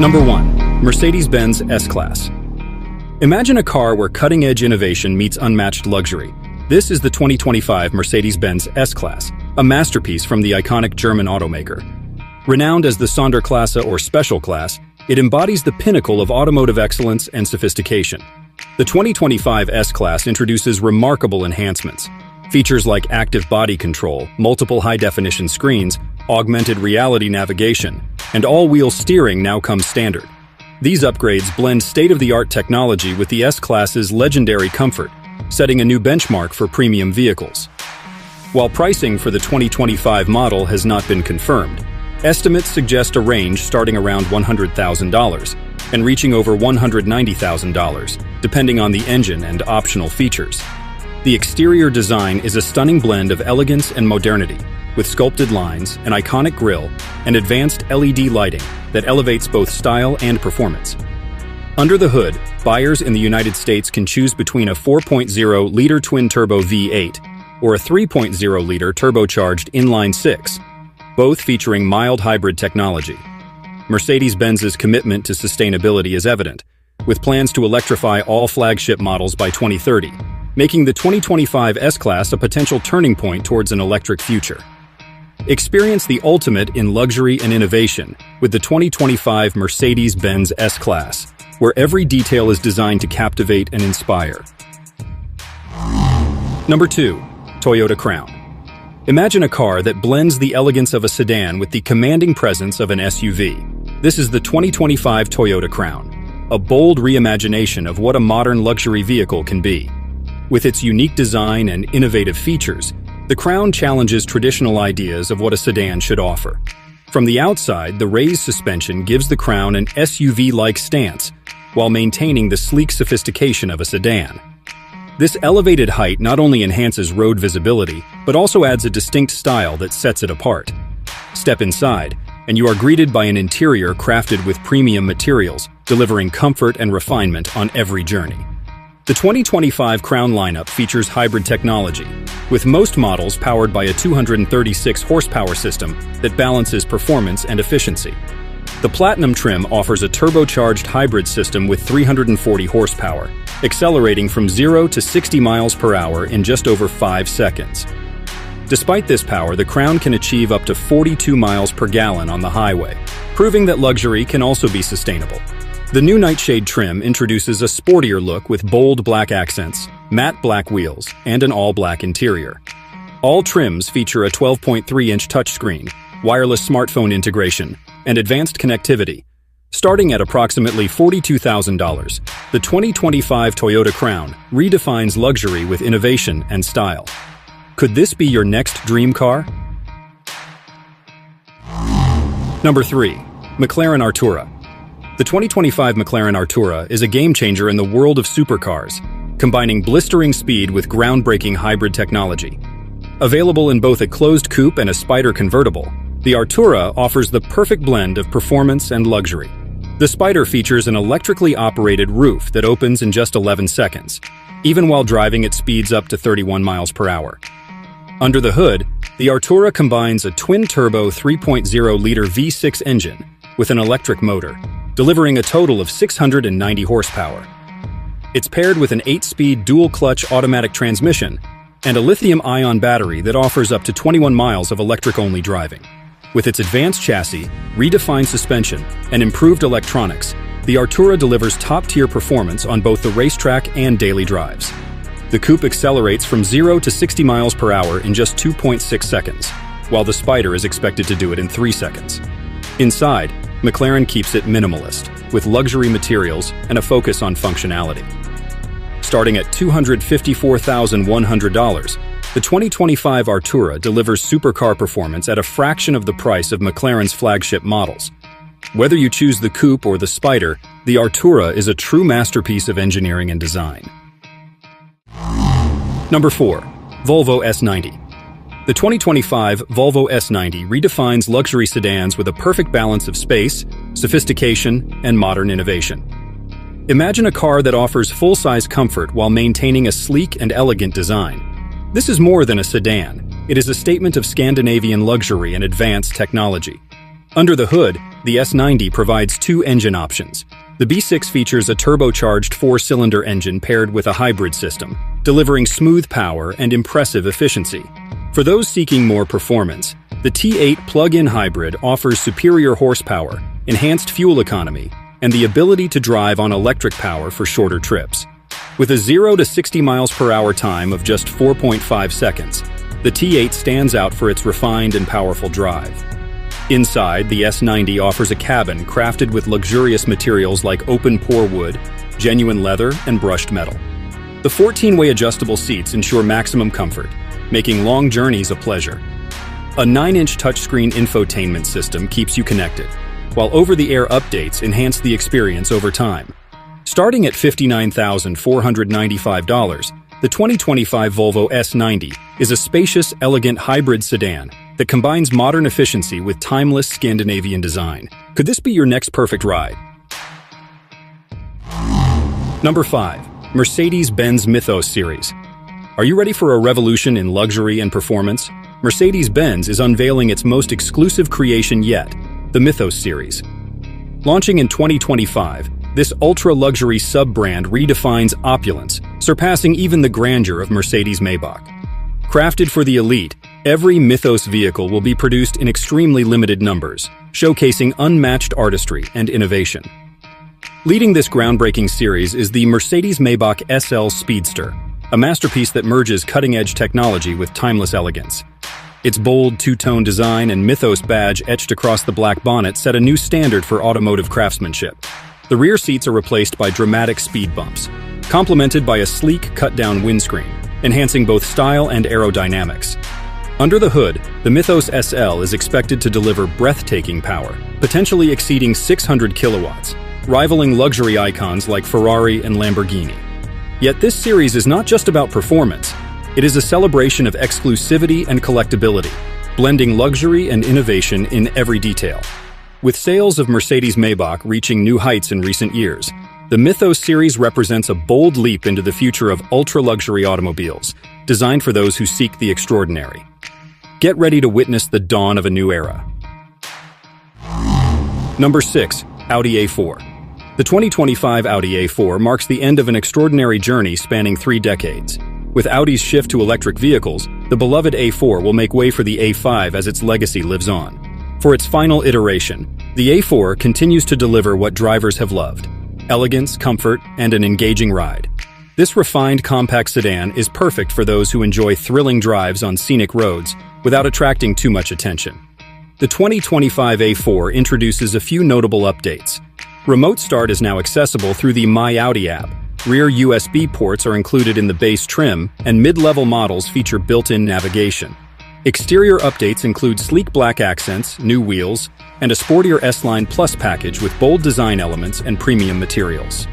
Number 1. Mercedes-Benz S-Class. Imagine a car where cutting-edge innovation meets unmatched luxury. This is the 2025 Mercedes-Benz S-Class, a masterpiece from the iconic German automaker. Renowned as the Sonderklasse or Special Class, it embodies the pinnacle of automotive excellence and sophistication. The 2025 S-Class introduces remarkable enhancements. Features like active body control, multiple high-definition screens, augmented reality navigation, and all-wheel steering now come standard. These upgrades blend state-of-the-art technology with the S-Class's legendary comfort, setting a new benchmark for premium vehicles. While pricing for the 2025 model has not been confirmed, estimates suggest a range starting around $100,000 and reaching over $190,000, depending on the engine and optional features. The exterior design is a stunning blend of elegance and modernity, with sculpted lines, an iconic grille, and advanced LED lighting that elevates both style and performance. Under the hood, buyers in the United States can choose between a 4.0-liter twin-turbo V8 or a 3.0-liter turbocharged inline-6, both featuring mild hybrid technology. Mercedes-Benz's commitment to sustainability is evident, with plans to electrify all flagship models by 2030, making the 2025 S-Class a potential turning point towards an electric future. Experience the ultimate in luxury and innovation with the 2025 Mercedes-Benz S-Class, where every detail is designed to captivate and inspire. Number 2. Toyota Crown. Imagine a car that blends the elegance of a sedan with the commanding presence of an SUV. This is the 2025 Toyota Crown, a bold reimagination of what a modern luxury vehicle can be. With its unique design and innovative features, the Crown challenges traditional ideas of what a sedan should offer. From the outside, the raised suspension gives the Crown an SUV-like stance, while maintaining the sleek sophistication of a sedan. This elevated height not only enhances road visibility, but also adds a distinct style that sets it apart. Step inside, and you are greeted by an interior crafted with premium materials, delivering comfort and refinement on every journey. The 2025 Crown lineup features hybrid technology, with most models powered by a 236 horsepower system that balances performance and efficiency. The Platinum trim offers a turbocharged hybrid system with 340 horsepower, accelerating from 0 to 60 miles per hour in just over 5 seconds. Despite this power, the Crown can achieve up to 42 miles per gallon on the highway, proving that luxury can also be sustainable. The new Nightshade trim introduces a sportier look with bold black accents, matte black wheels, and an all-black interior. All trims feature a 12.3-inch touchscreen, wireless smartphone integration, and advanced connectivity. Starting at approximately $42,000, the 2025 Toyota Crown redefines luxury with innovation and style. Could this be your next dream car? Number 3. McLaren Artura. The 2025 McLaren Artura is a game-changer in the world of supercars, combining blistering speed with groundbreaking hybrid technology. Available in both a closed coupe and a Spider convertible, the Artura offers the perfect blend of performance and luxury. The Spider features an electrically operated roof that opens in just 11 seconds. Even while driving, it speeds up to 31 miles per hour. Under the hood, the Artura combines a twin-turbo 3.0-liter V6 engine with an electric motor, delivering a total of 690 horsepower. It's paired with an 8-speed dual-clutch automatic transmission and a lithium-ion battery that offers up to 21 miles of electric-only driving. With its advanced chassis, redefined suspension, and improved electronics, the Artura delivers top-tier performance on both the racetrack and daily drives. The coupe accelerates from 0 to 60 miles per hour in just 2.6 seconds, while the Spider is expected to do it in 3 seconds. Inside, McLaren keeps it minimalist, with luxury materials and a focus on functionality. Starting at $254,100, the 2025 Artura delivers supercar performance at a fraction of the price of McLaren's flagship models. Whether you choose the coupe or the Spider, the Artura is a true masterpiece of engineering and design. Number 4. Volvo S90. The 2025 Volvo S90 redefines luxury sedans with a perfect balance of space, sophistication, and modern innovation. Imagine a car that offers full-size comfort while maintaining a sleek and elegant design. This is more than a sedan. It is a statement of Scandinavian luxury and advanced technology. Under the hood, the S90 provides two engine options. The B6 features a turbocharged four-cylinder engine paired with a hybrid system, delivering smooth power and impressive efficiency. For those seeking more performance, the T8 plug-in hybrid offers superior horsepower, enhanced fuel economy, and the ability to drive on electric power for shorter trips. With a 0 to 60 miles per hour time of just 4.5 seconds, the T8 stands out for its refined and powerful drive. Inside, the S90 offers a cabin crafted with luxurious materials like open-pore wood, genuine leather, and brushed metal. The 14-way adjustable seats ensure maximum comfort, making long journeys a pleasure. A 9-inch touchscreen infotainment system keeps you connected, while over-the-air updates enhance the experience over time. Starting at $59,495, the 2025 Volvo S90 is a spacious, elegant hybrid sedan that combines modern efficiency with timeless Scandinavian design. Could this be your next perfect ride? Number 5. Mercedes-Benz Mythos Series. Are you ready for a revolution in luxury and performance? Mercedes-Benz is unveiling its most exclusive creation yet, the Mythos Series. Launching in 2025, this ultra-luxury sub-brand redefines opulence, surpassing even the grandeur of Mercedes-Maybach. Crafted for the elite, every Mythos vehicle will be produced in extremely limited numbers, showcasing unmatched artistry and innovation. Leading this groundbreaking series is the Mercedes-Maybach SL Speedster, a masterpiece that merges cutting-edge technology with timeless elegance. Its bold two-tone design and Mythos badge etched across the black bonnet set a new standard for automotive craftsmanship. The rear seats are replaced by dramatic speed bumps, complemented by a sleek cut-down windscreen, enhancing both style and aerodynamics. Under the hood, the Mythos SL is expected to deliver breathtaking power, potentially exceeding 600 kilowatts, rivaling luxury icons like Ferrari and Lamborghini. Yet this series is not just about performance. It is a celebration of exclusivity and collectability, blending luxury and innovation in every detail. With sales of Mercedes-Maybach reaching new heights in recent years, the Mythos series represents a bold leap into the future of ultra-luxury automobiles, designed for those who seek the extraordinary. Get ready to witness the dawn of a new era. Number 6. Audi A4. The 2025 Audi A4 marks the end of an extraordinary journey spanning 3 decades. With Audi's shift to electric vehicles, the beloved A4 will make way for the A5 as its legacy lives on. For its final iteration, the A4 continues to deliver what drivers have loved: elegance, comfort, and an engaging ride. This refined compact sedan is perfect for those who enjoy thrilling drives on scenic roads without attracting too much attention. The 2025 A4 introduces a few notable updates. Remote start is now accessible through the My Audi app. Rear USB ports are included in the base trim, and mid-level models feature built-in navigation. Exterior updates include sleek black accents, new wheels, and a sportier S-Line Plus package with bold design elements and premium materials.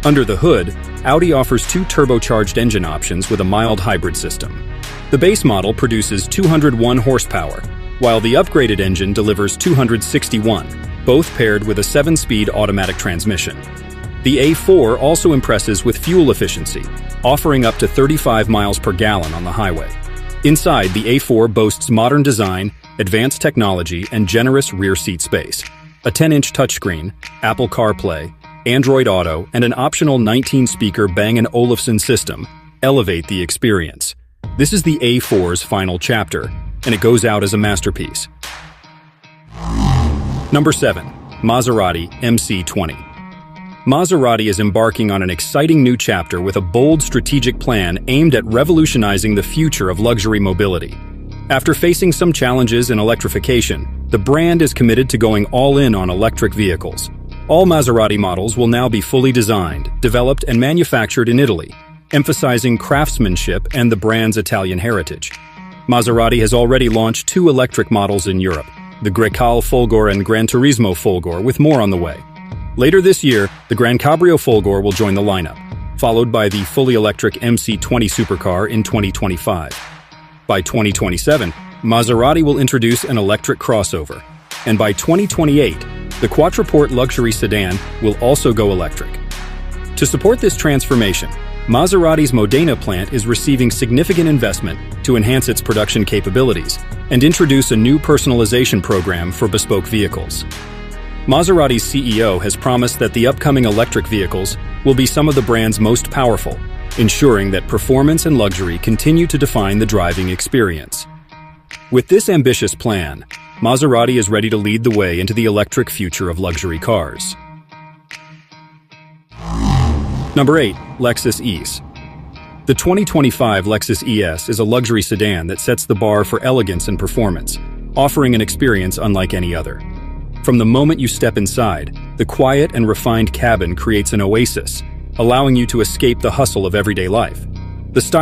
Under the hood, Audi offers 2 turbocharged engine options with a mild hybrid system. The base model produces 201 horsepower, while the upgraded engine delivers 261, both paired with a 7-speed automatic transmission. The A4 also impresses with fuel efficiency, offering up to 35 miles per gallon on the highway. Inside, the A4 boasts modern design, advanced technology, and generous rear seat space. A 10-inch touchscreen, Apple CarPlay, Android Auto, and an optional 19-speaker Bang & Olufsen system elevate the experience. This is the A4's final chapter, and it goes out as a masterpiece. Number 7. Maserati MC20. Maserati is embarking on an exciting new chapter with a bold strategic plan aimed at revolutionizing the future of luxury mobility. After facing some challenges in electrification, the brand is committed to going all in on electric vehicles. All Maserati models will now be fully designed, developed, and manufactured in Italy, emphasizing craftsmanship and the brand's Italian heritage. Maserati has already launched 2 electric models in Europe, the Grecale Folgore and Gran Turismo Folgore, with more on the way. Later this year, the Gran Cabrio Folgore will join the lineup, followed by the fully electric MC20 supercar in 2025. By 2027, Maserati will introduce an electric crossover, and by 2028, the quadruport luxury sedan will also go electric. To support this transformation, Maserati's Modena plant is receiving significant investment to enhance its production capabilities and introduce a new personalization program for bespoke vehicles. Maserati's CEO has promised that the upcoming electric vehicles will be some of the brand's most powerful, ensuring that performance and luxury continue to define the driving experience. With this ambitious plan, Maserati is ready to lead the way into the electric future of luxury cars. Number 8. Lexus ES. The 2025 Lexus ES is a luxury sedan that sets the bar for elegance and performance, offering an experience unlike any other. From the moment you step inside, the quiet and refined cabin creates an oasis, allowing you to escape the hustle of everyday life. The style